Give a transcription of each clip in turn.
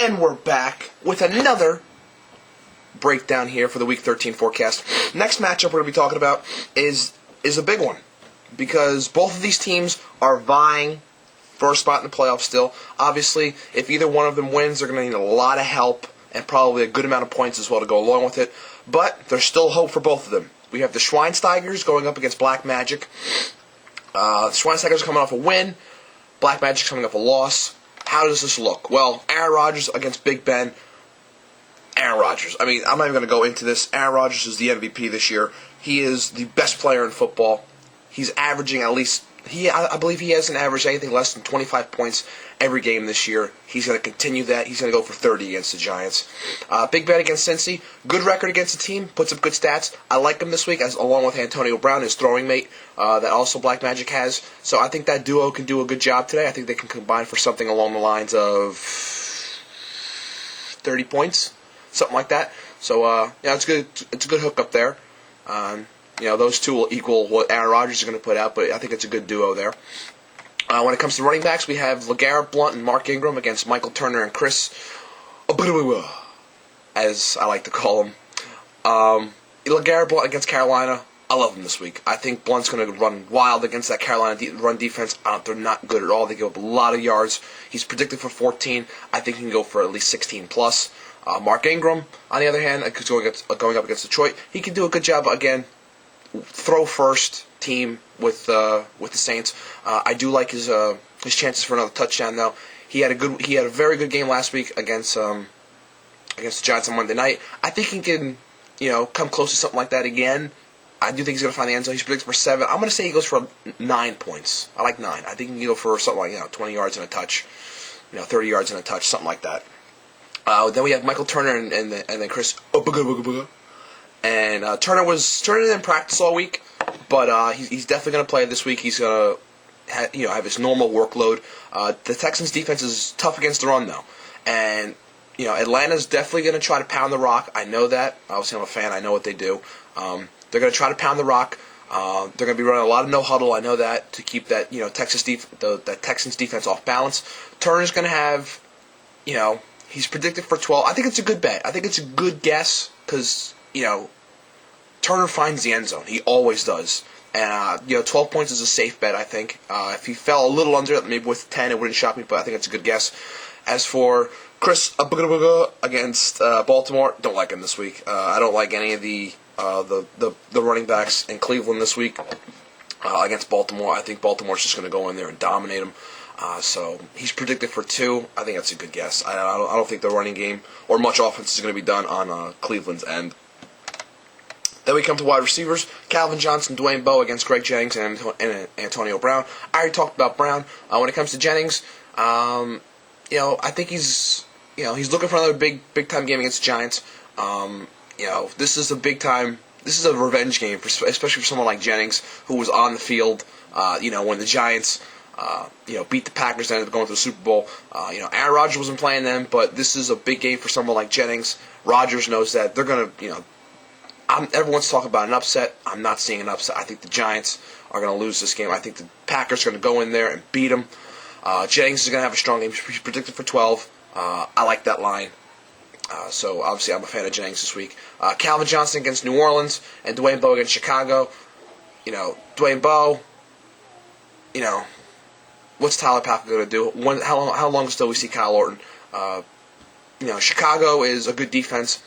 And we're back with another breakdown here for the Week 13 forecast. Next matchup we're going to be talking about is a big one, because both of these teams are vying for a spot in the playoffs still. Obviously, if either one of them wins, they're going to need a lot of help and probably a good amount of points as well to go along with it. But there's still hope for both of them. We have the Schweinsteigers going up against Black Magic. The Schweinsteigers are coming off a win. Black Magic's coming off a loss. How does this look? Well, Aaron Rodgers against Big Ben. Aaron Rodgers. I mean, I'm not even going to go into this. Aaron Rodgers is the MVP this year. He is the best player in football. He's averaging at least, I believe he hasn't averaged anything less than 25 points every game this year. He's going to continue that. He's going to go for 30 against the Giants. Big Ben against Cincy. Good record against the team. Puts up good stats. I like him this week, along with Antonio Brown, his throwing mate, that also Black Magic has. So I think that duo can do a good job today. I think they can combine for something along the lines of 30 points, something like that. So it's good. It's a good hookup there. Those two will equal what Aaron Rodgers is going to put out, but I think it's a good duo there. When it comes to running backs, we have LeGarrette Blount and Mark Ingram against Michael Turner and Chris, as I like to call him. LeGarrette Blount against Carolina. I love him this week. I think Blunt's going to run wild against that Carolina run defense. They're not good at all. They give up a lot of yards. He's predicted for 14. I think he can go for at least 16 plus. Mark Ingram, on the other hand, going up against Detroit, he can do a good job again. Throw first team with the Saints. I do like his chances for another touchdown though. He had a very good game last week against the Giants on Monday night. I think he can come close to something like that again. I do think he's going to find the end zone. He's predicted for 7. I'm going to say he goes for 9 points. I like 9. I think he can go for something like 20 yards and a touch, 30 yards and a touch, something like that. Then we have Michael Turner and then Chris. And Turner didn't practice all week, but he's definitely going to play this week. He's going to have his normal workload. The Texans' defense is tough against the run, though. And, Atlanta's definitely going to try to pound the rock. I know that. Obviously, I'm a fan. I know what they do. They're going to try to pound the rock. They're going to be running a lot of no-huddle. I know that, to keep that that Texans' defense off balance. Turner's going to have, he's predicted for 12. I think it's a good bet. I think it's a good guess because, Turner finds the end zone. He always does. And, 12 points is a safe bet, I think. If he fell a little under it, maybe with 10, it wouldn't shock me, but I think it's a good guess. As for Chris against Baltimore, don't like him this week. I don't like any of the running backs in Cleveland this week against Baltimore. I think Baltimore's just going to go in there and dominate him. So he's predicted for 2. I think that's a good guess. I don't think the running game or much offense is going to be done on Cleveland's end. Then we come to wide receivers. Calvin Johnson, Dwayne Bowe against Greg Jennings and Antonio Brown. I already talked about Brown. When it comes to Jennings, I think he's looking for another big time game against the Giants. This is a big time. This is a revenge game, especially for someone like Jennings, who was on the field. When the Giants, beat the Packers and ended up going to the Super Bowl. Aaron Rodgers wasn't playing them, but this is a big game for someone like Jennings. Rodgers knows that they're gonna, everyone's talking about an upset. I'm not seeing an upset. I think the Giants are going to lose this game. I think the Packers are going to go in there and beat them. Jennings is going to have a strong game. He's predicted for 12. I like that line. So, obviously, I'm a fan of Jennings this week. Calvin Johnson against New Orleans and Dwayne Bowe against Chicago. Dwayne Bowe, what's Tyler Packer going to do? How long still we see Kyle Orton? Chicago is a good defense.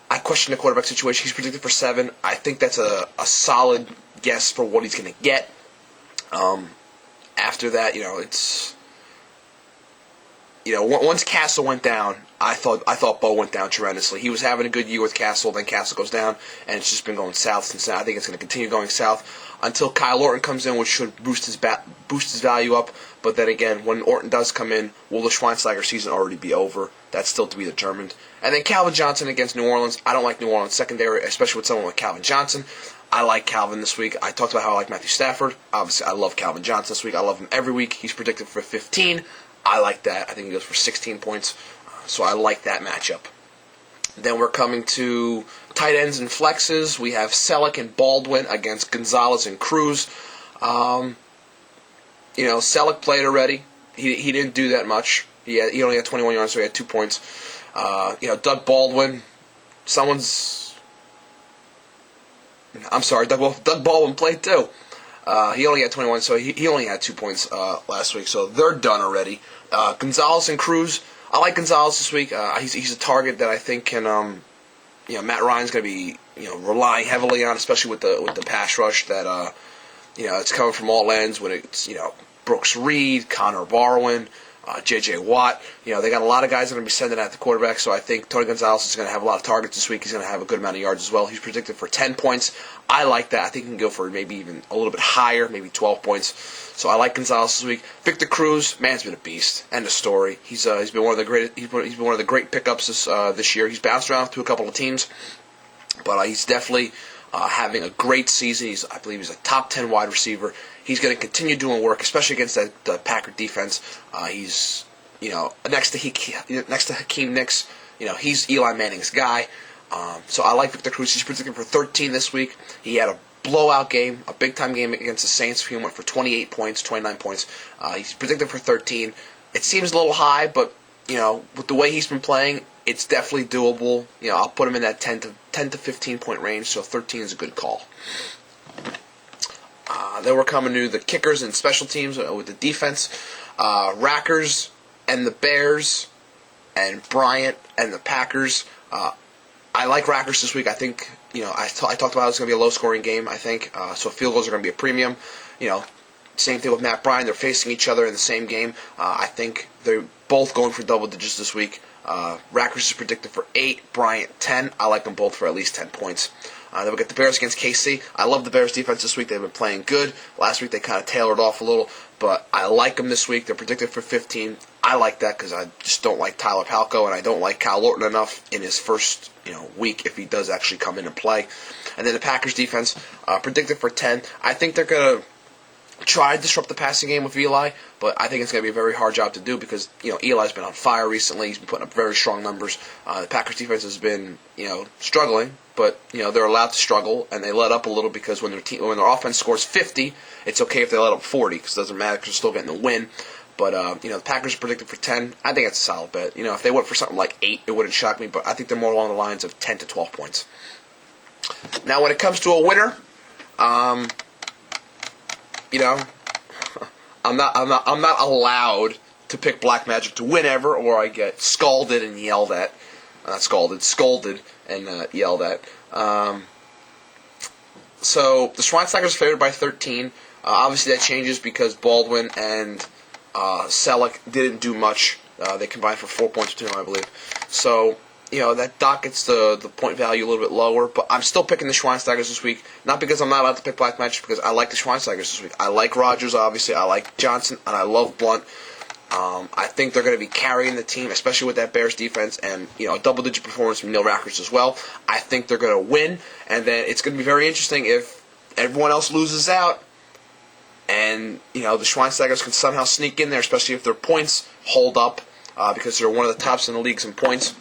I question the quarterback situation. He's predicted for 7. I think that's a solid guess for what he's going to get. After that, it's once Castle went down, I thought Bowe went down tremendously. He was having a good year with Castle, then Castle goes down, and it's just been going south since then. I think it's going to continue going south until Kyle Orton comes in, which should boost his value up. But then again, when Orton does come in, will the Schweinsteiger season already be over? That's still to be determined. And then Calvin Johnson against New Orleans. I don't like New Orleans secondary, especially with someone like Calvin Johnson. I like Calvin this week. I talked about how I like Matthew Stafford. Obviously, I love Calvin Johnson this week. I love him every week. He's predicted for 15. I like that. I think he goes for 16 points. So I like that matchup. Then we're coming to tight ends and flexes. We have Selleck and Baldwin against Gonzalez and Cruz. Selleck played already. He didn't do that much. He only had 21 yards, so he had 2 points. Doug Baldwin, Doug Baldwin played too. He only had 21, so he only had 2 points last week, so they're done already. Gonzalez and Cruz, I like Gonzalez this week. He's a target that I think can, Matt Ryan's going to be, relying heavily on, especially with the pass rush that, it's coming from all ends. When it's, Brooks Reed, Connor Barwin, J.J. Watt. They got a lot of guys that are going to be sending at the quarterback, so I think Tony Gonzalez is going to have a lot of targets this week. He's going to have a good amount of yards as well. He's predicted for 10 points. I like that. I think he can go for maybe even a little bit higher, maybe 12 points. So I like Gonzalez this week. Victor Cruz, man's been a beast. End of story. He's been one of the great. He's been one of the great pickups this year. He's bounced around to a couple of teams, but he's definitely having a great season. I believe he's a top 10 wide receiver. He's going to continue doing work, especially against the Packer defense. He's, next to Hakeem Nicks, he's Eli Manning's guy. So I like Victor Cruz. He's predicted for 13 this week. He had a blowout game, a big-time game against the Saints. He went for 28 points, 29 points. He's predicted for 13. It seems a little high, but, with the way he's been playing, it's definitely doable. I'll put him in that 10 to 15 point range, so 13 is a good call. Then we're coming to the kickers and special teams with the defense. Rackers and the Bears and Bryant and the Packers. I like Rackers this week. I think, I talked about it's going to be a low-scoring game, I think. So field goals are going to be a premium. Same thing with Matt Bryant. They're facing each other in the same game. I think they're both going for double digits this week. Rackers is predicted for 8, Bryant 10. I like them both for at least 10 points. Then we get the Bears against KC. I love the Bears defense this week. They've been playing good. Last week they kind of tailored off a little, but I like them this week. They're predicted for 15. I like that because I just don't like Tyler Palko, and I don't like Kyle Lorton enough in his first week if he does actually come in and play. And then the Packers defense predicted for 10. I think they're going to try to disrupt the passing game with Eli, but I think it's going to be a very hard job to do because, Eli's been on fire recently. He's been putting up very strong numbers. The Packers defense has been, struggling, but, they're allowed to struggle, and they let up a little because when their offense scores 50, it's okay if they let up 40 because it doesn't matter because they're still getting the win. But, the Packers are predicted for 10. I think that's a solid bet. If they went for something like 8, it wouldn't shock me, but I think they're more along the lines of 10 to 12 points. Now, when it comes to a winner, I'm not allowed to pick Black Magic to win ever, or I get scalded and yelled at. Not scalded, scolded and yelled at. So the Schweinsteigers favored by 13. Obviously that changes because Baldwin and Selleck didn't do much. They combined for 4 points between them, I believe. So, that dockets the point value a little bit lower, but I'm still picking the Schweinsteigers this week. Not because I'm not allowed to pick Black Magic, because I like the Schweinsteigers this week. I like Rodgers, obviously. I like Johnson, and I love Blunt. I think they're going to be carrying the team, especially with that Bears defense, and a double-digit performance from Neil Rackers as well. I think they're going to win, and then it's going to be very interesting if everyone else loses out, and the Schweinsteigers can somehow sneak in there, especially if their points hold up, because they're one of the tops in the leagues in points.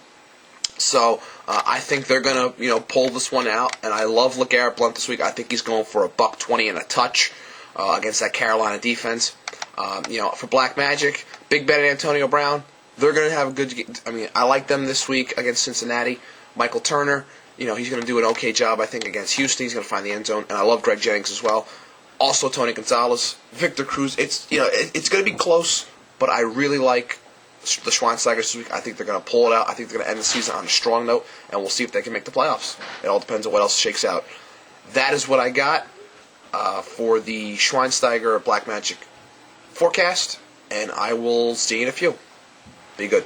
So I think they're going to pull this one out, and I love LeGarrette Blount this week. I think he's going for $120 and a touch against that Carolina defense. For Black Magic, big bet at Antonio Brown. They're going to have a good game. I like them this week against Cincinnati. Michael Turner, he's going to do an okay job, I think, against Houston. He's going to find the end zone, and I love Greg Jennings as well. Also, Tony Gonzalez, Victor Cruz. It's it's going to be close, but I really like the Schweinsteigers this week. I think they're going to pull it out. I think they're going to end the season on a strong note, and we'll see if they can make the playoffs. It all depends on what else shakes out. That is what I got for the Schweinsteiger Black Magic forecast, and I will see you in a few. Be good.